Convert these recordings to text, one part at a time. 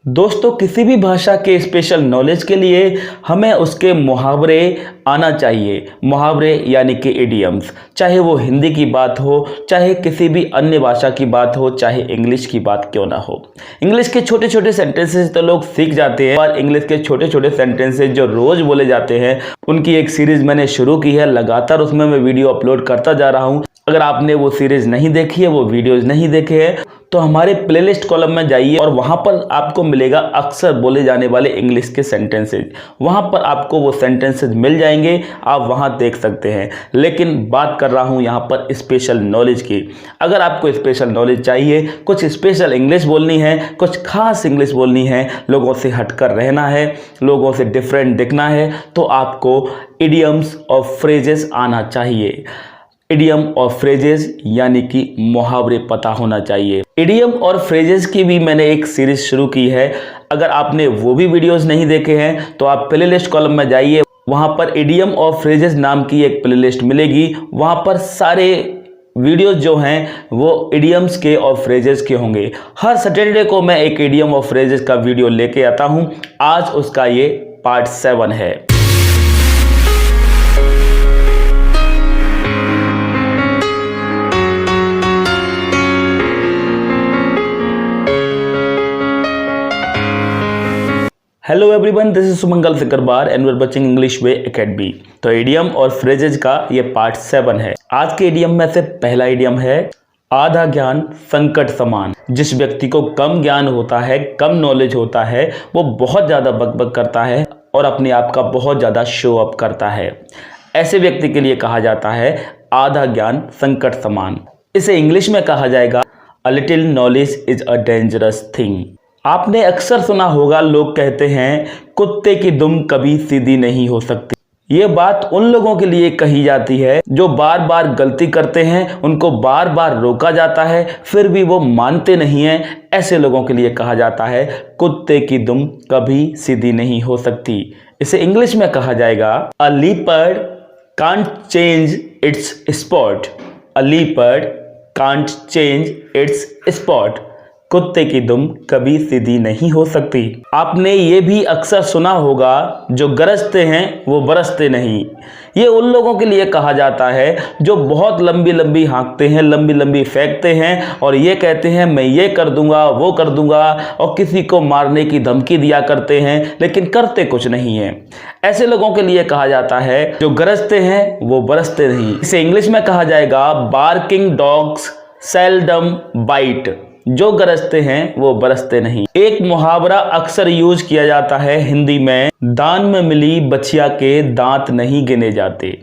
दोस्तों, किसी भी भाषा के स्पेशल नॉलेज के लिए हमें उसके मुहावरे आना चाहिए। मुहावरे यानी कि इडियम्स, चाहे वो हिंदी की बात हो, चाहे किसी भी अन्य भाषा की बात हो, चाहे इंग्लिश की बात क्यों ना हो। इंग्लिश के छोटे छोटे सेंटेंसेस तो लोग सीख जाते हैं, और इंग्लिश के छोटे छोटे सेंटेंसेस जो रोज बोले जाते हैं उनकी एक सीरीज मैंने शुरू की है। लगातार उसमें मैं वीडियो अपलोड करता जा रहा हूँ। अगर आपने वो सीरीज नहीं देखी है, वो वीडियोज नहीं देखे हैं, तो हमारे प्लेलिस्ट कॉलम में जाइए और वहां पर आपको मिलेगा अक्सर बोले जाने वाले इंग्लिश के सेंटेंसेज। वहां पर आपको वो सेंटेंसेज मिल जाएंगे, आप वहां देख सकते हैं। लेकिन बात कर रहा हूं यहां पर स्पेशल नॉलेज की। अगर आपको स्पेशल नॉलेज चाहिए, कुछ स्पेशल इंग्लिश बोलनी है, कुछ खास इंग्लिश बोलनी है, लोगों से हटकर रहना है, लोगों से डिफरेंट दिखना है, तो आपको इडियम्स और फ्रेजेस आना चाहिए। इडियम और फ्रेजेस यानी कि मुहावरे पता होना चाहिए। इडियम और फ्रेजेस की भी मैंने एक सीरीज शुरू की है। अगर आपने वो भी वीडियोस नहीं देखे हैं तो आप प्लेलिस्ट कॉलम में जाइए, वहां पर इडियम और फ्रेजेस नाम की एक प्लेलिस्ट मिलेगी। वहां पर सारे वीडियोस जो हैं वो इडियम्स के और फ्रेजेस के होंगे। हर सैटरडे को मैं एक इडियम और फ्रेजेस का वीडियो लेके आता हूं। आज उसका ये पार्ट 7 है। Hello everyone, this is Sumangal Sikarbar and we are watching English way academy. तो इडियम और फ्रेजेज का ये पार्ट 7 है। आज के इडियम में से पहला इडियम है आधा ज्ञान संकट समान। जिस व्यक्ति को कम ज्ञान होता है, कम नॉलेज होता है, वो बहुत ज्यादा बकबक करता है और अपने आप का बहुत ज्यादा शो अप करता है। ऐसे व्यक्ति के लिए कहा जाता है आधा ज्ञान संकट समान। इसे इंग्लिश में कहा जाएगा a little knowledge is a dangerous thing. आपने अक्सर सुना होगा, लोग कहते हैं कुत्ते की दुम कभी सीधी नहीं हो सकती। ये बात उन लोगों के लिए कही जाती है जो बार बार गलती करते हैं, उनको बार बार रोका जाता है, फिर भी वो मानते नहीं हैं। ऐसे लोगों के लिए कहा जाता है कुत्ते की दुम कभी सीधी नहीं हो सकती। इसे इंग्लिश में कहा जाएगा a leopard can't change its spot. A leopard can't change its spot. कुत्ते की दुम कभी सीधी नहीं हो सकती। आपने ये भी अक्सर सुना होगा, जो गरजते हैं वो बरसते नहीं। ये उन लोगों के लिए कहा जाता है जो बहुत लंबी लंबी हाँकते हैं, लंबी लंबी फेंकते हैं और ये कहते हैं मैं ये कर दूंगा, वो कर दूंगा, और किसी को मारने की धमकी दिया करते हैं, लेकिन करते कुछ नहीं है। ऐसे लोगों के लिए कहा जाता है जो गरजते हैं वो बरसते नहीं। इसे इंग्लिश में कहा जाएगा बार्किंग डॉग्स सेल्डम बाइट। जो गरजते हैं वो बरसते नहीं। एक मुहावरा अक्सर यूज किया जाता है हिंदी में, दान में मिली बछिया के दांत नहीं गिने जाते।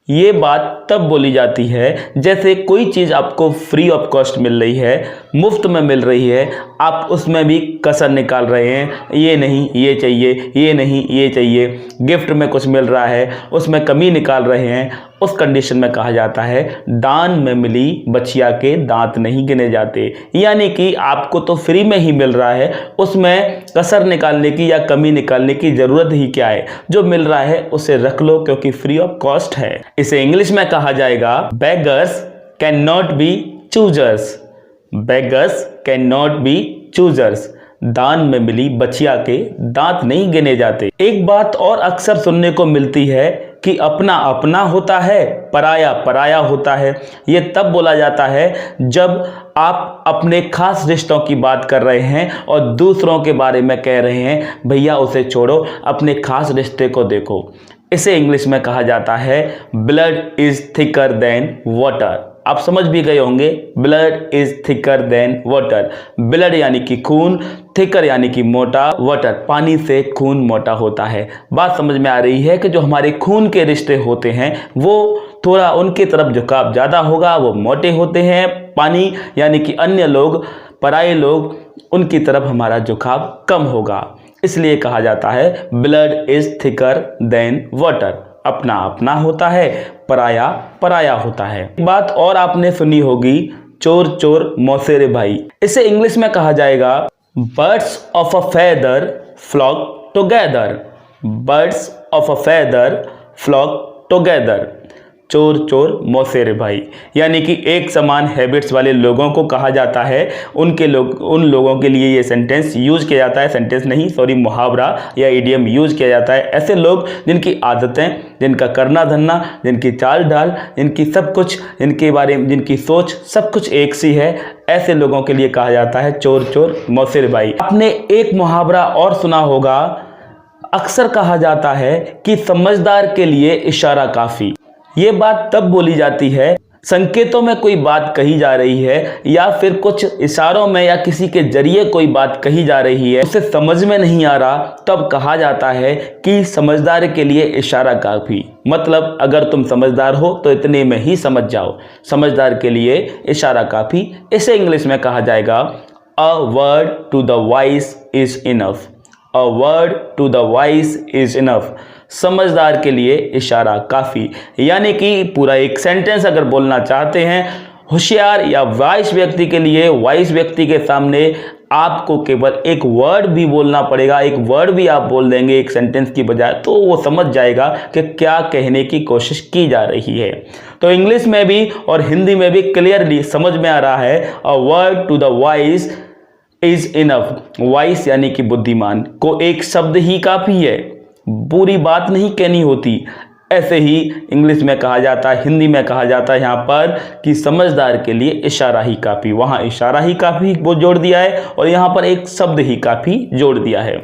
ये बात तब बोली जाती है जैसे कोई चीज आपको फ्री ऑफ कॉस्ट मिल रही है, मुफ्त में मिल रही है, आप उसमें भी कसर निकाल रहे हैं। ये नहीं ये चाहिए, ये नहीं ये चाहिए, गिफ्ट में कुछ मिल रहा है उसमें कमी निकाल रहे हैं। उस कंडीशन में कहा जाता है दान में मिली बछिया के दांत नहीं गिने जाते। यानी कि आपको तो फ्री में ही मिल रहा है, उसमें कसर निकालने की या कमी निकालने की जरूरत ही क्या है। जो मिल रहा है उसे रख लो क्योंकि फ्री ऑफ कॉस्ट है। इसे इंग्लिश में कहा जाएगा beggars can not be choosers. Beggars can not be choosers. दान में मिली बछिया के दांत नहीं गिने जाते। एक बात और अक्सर सुनने को मिलती है कि अपना अपना होता है, पराया पराया होता है। ये तब बोला जाता है जब आप अपने खास रिश्तों की बात कर रहे हैं और दूसरों के बारे में कह रहे हैं भैया उसे छोड़ो, अपने खास रिश्ते को देखो। इसे इंग्लिश में कहा जाता है blood is thicker than water. आप समझ भी गए होंगे, blood is thicker than water. Blood यानी कि खून, थिकर यानी कि मोटा, वाटर पानी से खून मोटा होता है। बात समझ में आ रही है कि जो हमारे खून के रिश्ते होते हैं वो थोड़ा उनकी तरफ झुकाव ज़्यादा होगा, वो मोटे होते हैं। पानी यानी कि अन्य लोग, पराये लोग, उनकी तरफ हमारा झुकाव कम होगा। इसलिए कहा जाता है blood is thicker than water. अपना अपना होता है, पराया पराया होता है। बात और आपने सुनी होगी, चोर चोर मौसेरे भाई। इसे इंग्लिश में कहा जाएगा birds of a feather flock together. Birds of a feather flock together. चोर चोर मौसेरे भाई, यानी कि एक समान हैबिट्स वाले लोगों को कहा जाता है, उन लोगों के लिए ये सेंटेंस यूज किया जाता है, सेंटेंस नहीं सॉरी मुहावरा या इडियम यूज किया जाता है। ऐसे लोग जिनकी आदतें, जिनका करना धरना, जिनकी चाल ढाल, जिनकी सब कुछ, जिनके बारे में जिनकी सोच सब कुछ एक सी है, ऐसे लोगों के लिए कहा जाता है चोर चोर मौसेरे भाई। आपने एक मुहावरा और सुना होगा, अक्सर कहा जाता है कि समझदार के लिए इशारा काफी। ये बात तब बोली जाती है संकेतों में कोई बात कही जा रही है या फिर कुछ इशारों में या किसी के जरिए कोई बात कही जा रही है, उसे समझ में नहीं आ रहा, तब कहा जाता है कि समझदार के लिए इशारा काफी। मतलब अगर तुम समझदार हो तो इतने में ही समझ जाओ, समझदार के लिए इशारा काफी। इसे इंग्लिश में कहा जाएगा a word to the wise is enough. A word to the wise is enough, समझदार के लिए इशारा काफी। यानी कि पूरा एक सेंटेंस अगर बोलना चाहते हैं, होशियार या वाइस व्यक्ति के लिए, वाइस व्यक्ति के सामने आपको केवल एक वर्ड भी बोलना पड़ेगा, एक वर्ड भी आप बोल देंगे एक सेंटेंस की बजाय, तो वो समझ जाएगा कि क्या कहने की कोशिश की जा रही है। तो इंग्लिश में भी और हिंदी में भी क्लियरली समझ में आ रहा है, a word to the wise is enough. Wise यानी कि बुद्धिमान को एक शब्द ही काफी है, पूरी बात नहीं कहनी होती। ऐसे ही इंग्लिश में कहा जाता है, हिंदी में कहा जाता है यहाँ पर कि समझदार के लिए इशारा ही काफी। वहाँ इशारा ही काफी वो जोड़ दिया है और यहाँ पर एक शब्द ही काफी जोड़ दिया है।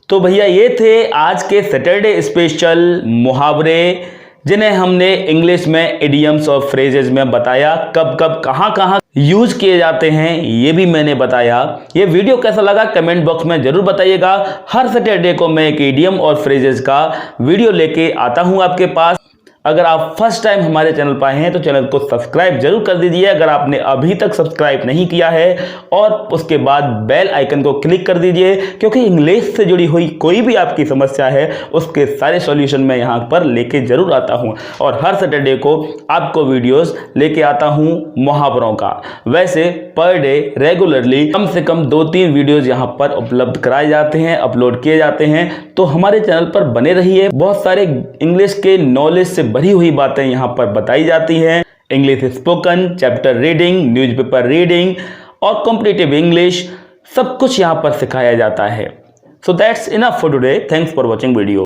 तो भैया ये थे आज के सैटरडे स्पेशल मुहावरे, जिन्हें हमने इंग्लिश में इडियम्स और फ्रेजेस में बताया, कब कब कहाँ कहाँ यूज किए जाते हैं ये भी मैंने बताया। ये वीडियो कैसा लगा कमेंट बॉक्स में जरूर बताइएगा। हर सैटरडे को मैं एक इडियम और फ्रेजेस का वीडियो लेके आता हूं आपके पास। अगर आप फर्स्ट टाइम हमारे चैनल पर आए हैं तो चैनल को सब्सक्राइब जरूर कर दीजिए अगर आपने अभी तक सब्सक्राइब नहीं किया है, और उसके बाद बेल आइकन को क्लिक कर दीजिए, क्योंकि इंग्लिश से जुड़ी हुई कोई भी आपकी समस्या है उसके सारे सॉल्यूशन मैं यहाँ पर लेके जरूर आता हूँ। और हर सैटरडे को आपको वीडियोस लेके आता हूँ मुहावरों का। वैसे पर डे रेगुलरली कम से कम 2-3 वीडियोज यहाँ पर उपलब्ध कराए जाते हैं, अपलोड किए जाते हैं। तो हमारे चैनल पर बने रहिए, बहुत सारे इंग्लिश के नॉलेज से भरी हुई बातें यहाँ पर बताई जाती हैं। English spoken, chapter reading, newspaper reading और कॉम्पिटिटिव इंग्लिश, सब कुछ यहाँ पर सिखाया जाता है। So that's enough for today. Thanks for watching video.